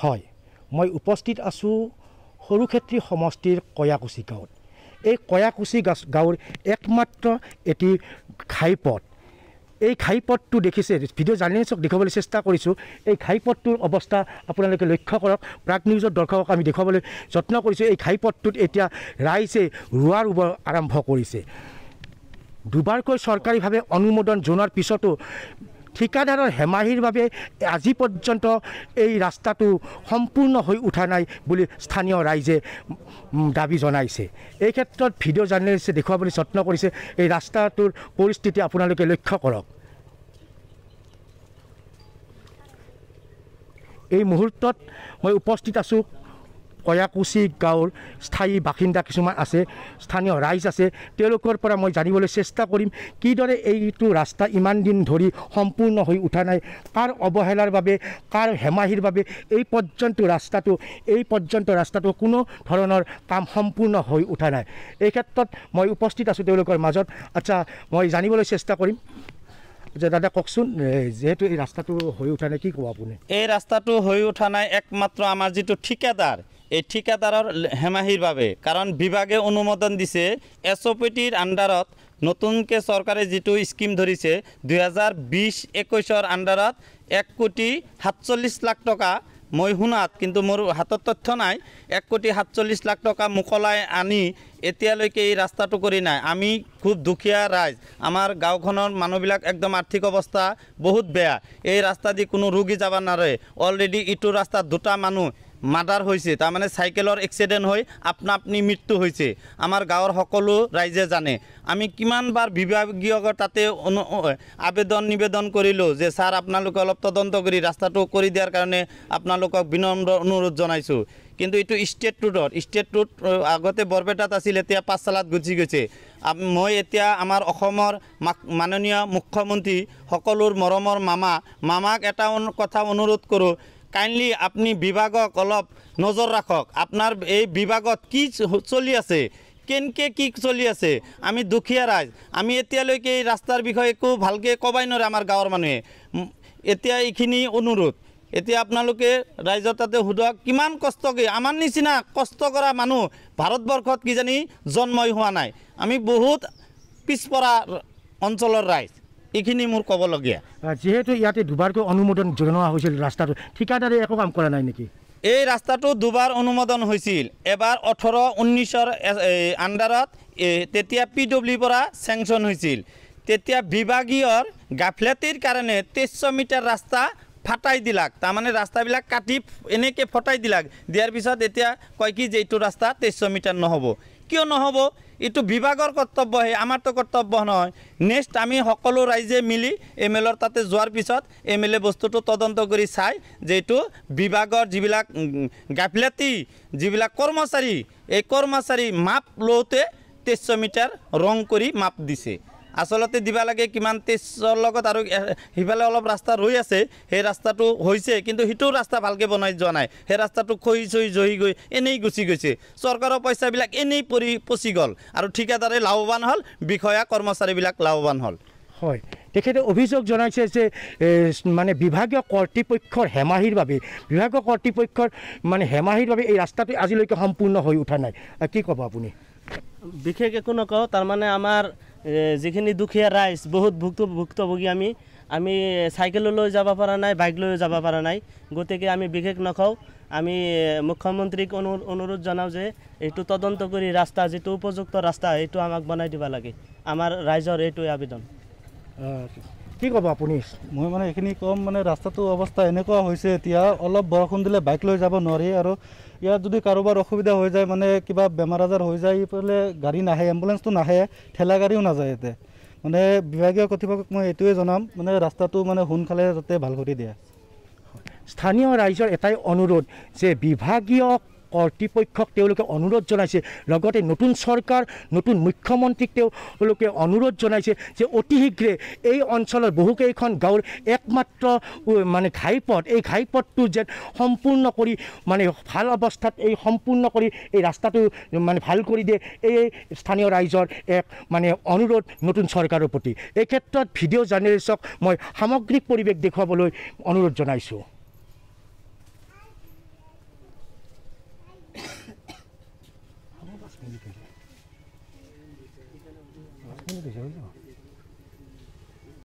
হয়, মই উপস্থিত আছোঁ সৰুক্ষেত্ৰী সমষ্টিৰ কয়াকুছি গাঁৱত। এই কয়াকুছি গাঁৱৰ একমাত্ৰ এটি ঘাইপথ। এই ঘাইপথটো দেখিছে, ভিডিঅ' জাৰ্নেলিষ্টক দেখুৱাবলৈ চেষ্টা কৰিছোঁ। এই ঘাইপথটোৰ অৱস্থা আপোনালোকে লক্ষ্য কৰক। প্ৰাগ নিউজৰ দৰ্শকক আমি দেখুৱাবলৈ যত্ন কৰিছোঁ। এই ঘাইপথটোত এতিয়া ৰাইজে ৰোৱা ৰুব আৰম্ভ কৰিছে। দুবাৰকৈ চৰকাৰীভাৱে অনুমোদন জনোৱাৰ পিছতো ঠিকাদাৰৰ হেমাহিৰ বাবে আজি পৰ্যন্ত এই ৰাস্তাটো সম্পূৰ্ণ হৈ উঠা নাই বুলি স্থানীয় ৰাইজে দাবী জনাইছে। এই ক্ষেত্ৰত ভিডিঅ' জাৰ্নেলিষ্টে দেখুৱাবলৈ যত্ন কৰিছে। এই ৰাস্তাটোৰ পৰিস্থিতি আপোনালোকে লক্ষ্য কৰক। এই মুহূৰ্তত মই উপস্থিত আছোঁ কয়াকুছি গাঁৱৰ স্থায়ী বাসিন্দা কিছুমান আছে, স্থানীয় ৰাইজ আছে। তেওঁলোকৰ পৰা মই জানিবলৈ চেষ্টা কৰিম কিদৰে এইটো ৰাস্তা ইমান দিন ধৰি সম্পূৰ্ণ হৈ উঠা নাই, কাৰ অৱহেলাৰ বাবে, কাৰ হেমাহিৰ বাবে এই পৰ্যন্ত ৰাস্তাটো কোনো ধৰণৰ কাম সম্পূৰ্ণ হৈ উঠা নাই। এই ক্ষেত্ৰত মই উপস্থিত আছোঁ তেওঁলোকৰ মাজত। আচ্ছা, মই জানিবলৈ চেষ্টা কৰিম যে দাদা কওকচোন, যেহেতু এই ৰাস্তাটো হৈ উঠা নাই, কি ক'ব আপুনি? এই ৰাস্তাটো হৈ উঠা নাই একমাত্ৰ আমাৰ যিটো ঠিকাদাৰ, এই ঠিকাদাৰৰ হেমাহিৰ বাবে। কাৰণ বিভাগে অনুমোদন দিছে SOPTৰ আণ্ডাৰত নতুনকৈ চৰকাৰে যিটো স্কিম ধৰিছে 2020-21 আণ্ডাৰত 1,47,00,000 টকা, মই শুনাত, কিন্তু মোৰ হাতত তথ্য নাই, 1,47,00,000 টকা মোকলাই আনি এতিয়ালৈকে এই ৰাস্তাটো কৰি নাই। আমি খুব দুখীয়া ৰাইজ, আমাৰ গাঁওখনৰ মানুহবিলাক একদম আৰ্থিক অৱস্থা বহুত বেয়া। এই ৰাস্তা দি কোনো ৰোগী যাব নোৱাৰে। অলৰেডি ইটো ৰাস্তাত 2টা মানুহ মাৰ্ডাৰ হৈছে, তাৰমানে চাইকেলৰ এক্সিডেণ্ট হৈ আপনা আপনি মৃত্যু হৈছে। আমাৰ গাঁৱৰ সকলো ৰাইজে জানে। আমি কিমানবাৰ বিভাগীয় তাতে নিবেদন কৰিলোঁ যে ছাৰ আপোনালোকে অলপ তদন্ত কৰি ৰাস্তাটো কৰি দিয়াৰ কাৰণে আপোনালোকক বিনম্ৰ অনুৰোধ জনাইছোঁ। কিন্তু এইটো ষ্টেট ৰোড আগতে বৰপেটাত আছিল, এতিয়া পাঠশালাত গুচি গৈছে। মই এতিয়া আমাৰ অসমৰ মাননীয় মুখ্যমন্ত্ৰী সকলোৰ মৰমৰ মামাক এটা কথা অনুৰোধ কৰোঁ, কাইণ্ডলি আপুনি বিভাগক অলপ নজৰ ৰাখক। আপোনাৰ এই বিভাগত কি চলি আছে, কেনেকৈ কি চলি আছে। আমি দুখীয়া ৰাইজ, আমি এতিয়ালৈকে এই ৰাস্তাৰ বিষয়ে একো ভালকৈ ক'বাই নোৱাৰে আমাৰ গাঁৱৰ মানুহে। এতিয়া এইখিনি অনুৰোধ, এতিয়া আপোনালোকে ৰাইজৰ তাতে সোধক কিমান কষ্ট কৰি, আমাৰ নিচিনা কষ্ট কৰা মানুহ ভাৰতবৰ্ষত কিজানি জন্মই হোৱা নাই। আমি বহুত পিছপৰা অঞ্চলৰ ৰাইজ। এইখিনি মোৰ ক'বলগীয়া। যিহেতু ইয়াতে দুবাৰকৈ অনুমোদন জনোৱা হৈছিল, ৰাস্তাটো ঠিকাদাৰে একো কাম কৰা নাই নেকি? এই ৰাস্তাটো দুবাৰ অনুমোদন হৈছিল। এবাৰ 18-19 আণ্ডাৰত, তেতিয়া PWৰ পৰা চেংচন হৈছিল। তেতিয়া বিভাগীয়ৰ গাফিলতিৰ কাৰণে 2300 মিটাৰ ৰাস্তা ফাটাই দিলাক, তাৰমানে ৰাস্তাবিলাক কাটি এনেকৈ ফটাই দিলাক। দিয়াৰ পিছত এতিয়া কয় কি যে এইটো ৰাস্তা 2300 মিটাৰ নহ'ব। কিয় নহ'ব? এইটো বিভাগৰ কৰ্তব্যহে, আমাৰতো কৰ্তব্য নহয়। নেক্সট আমি সকলো ৰাইজে মিলি MLAৰ তাতে যোৱাৰ পিছত MLA বস্তুটো তদন্ত কৰি চাই যে এইটো বিভাগৰ যিবিলাক গাফিলতি, যিবিলাক কৰ্মচাৰী, এই কৰ্মচাৰী মাপ লওঁতে 2300 মিটাৰ ৰং কৰি মাপ দিছে। আচলতে দিবা লাগে কিমান 2300 লগত আৰু সিফালে অলপ ৰাস্তা ৰৈ আছে, সেই ৰাস্তাটো হৈছে, কিন্তু সেইটো ৰাস্তা ভালকৈ বনাই যোৱা নাই। সেই ৰাস্তাটো খহি জহি গৈ এনেই গুচি গৈছে। চৰকাৰৰ পইচাবিলাক এনেই পচি গ'ল আৰু ঠিকাদাৰে লাভৱান হ'ল, বিষয়া কৰ্মচাৰীবিলাক লাভৱান হ'ল। হয়, তেখেতে অভিযোগ জনাইছে যে মানে বিভাগীয় কৰ্তৃপক্ষৰ হেমাহিৰ বাবে এই ৰাস্তাটো আজিলৈকে সম্পূৰ্ণ হৈ উঠা নাই। কি ক'ব আপুনি? বিশেষ একো নকওঁ, তাৰমানে আমাৰ যিখিনি দুখীয়া ৰাইজ বহুত ভুক্তভোগী। আমি চাইকেললৈ যাব পৰা নাই, বাইক লৈ যাব পৰা নাই। গতিকে আমি বিশেষ নকওঁ। আমি মুখ্যমন্ত্ৰীক অনুৰোধ জনাওঁ যে এইটো তদন্ত কৰি ৰাস্তা, যিটো উপযুক্ত ৰাস্তা, এইটো আমাক বনাই দিব লাগে। আমাৰ ৰাইজৰ এইটোৱে আবেদন। কি ক'ব আপুনি? মই মানে এইখিনি ক'ম, মানে ৰাস্তাটো অৱস্থা এনেকুৱা হৈছে, এতিয়া অলপ বৰষুণ দিলে বাইক লৈ যাব নোৱাৰি। আৰু ইয়াত যদি কাৰোবাৰ অসুবিধা হৈ যায়, মানে কিবা বেমাৰ আজাৰ হৈ যায়, এইফালে গাড়ী নাহে, এম্বুলেঞ্চটো নাহে, ঠেলা গাড়ীও নাযায় ইয়াতে। মানে বিভাগীয় কৰ্তৃপক্ষক মই এইটোৱে জনাম, মানে ৰাস্তাটো মানে সোনকালে যাতে ভাল কৰি দিয়ে। স্থানীয় ৰাইজৰ এটাই অনুৰোধ যে বিভাগীয় কৰ্তৃপক্ষক তেওঁলোকে অনুৰোধ জনাইছে, লগতে নতুন চৰকাৰ, নতুন মুখ্যমন্ত্ৰীক তেওঁলোকে অনুৰোধ জনাইছে যে অতি শীঘ্ৰে এই অঞ্চলৰ বহুকেইখন গাঁৱৰ একমাত্ৰ মানে ঘাইপথ, এই ঘাইপথটো যেন সম্পূৰ্ণ কৰি মানে ভাল অৱস্থাত সম্পূৰ্ণ কৰি এই ৰাস্তাটো মানে ভাল কৰি দিয়ে। এই স্থানীয় ৰাইজৰ এক মানে অনুৰোধ নতুন চৰকাৰৰ প্ৰতি। এই ক্ষেত্ৰত ভিডিঅ' জাৰ্নেলিষ্টক মই সামগ্ৰিক পৰিৱেশ দেখুৱাবলৈ অনুৰোধ জনাইছোঁ। মিনিট হৈছে হৈ যাব